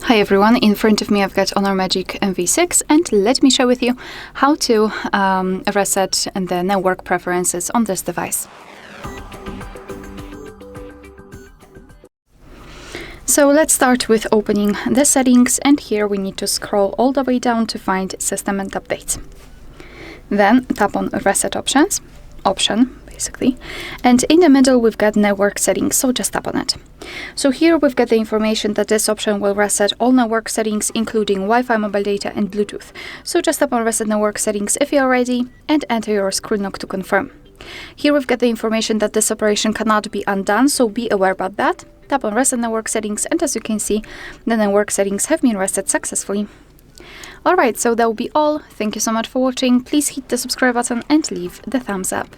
Hi everyone, in front of me I've got Honor Magic MV6 and let me share with you how to reset the network preferences on this device. So let's start with opening the settings, and here we need to scroll all the way down to find System and Updates. Then tap on Reset Option, basically. And in the middle we've got Network Settings, so just tap on it. So here we've got the information that this option will reset all network settings, including Wi-Fi, mobile data and Bluetooth. So just tap on Reset Network Settings if you're ready and enter your screen lock to confirm. Here we've got the information that this operation cannot be undone, so be aware about that. Tap on Reset Network Settings, and as you can see, the network settings have been reset successfully. Alright, so that will be all. Thank you so much for watching. Please hit the subscribe button and leave the thumbs up.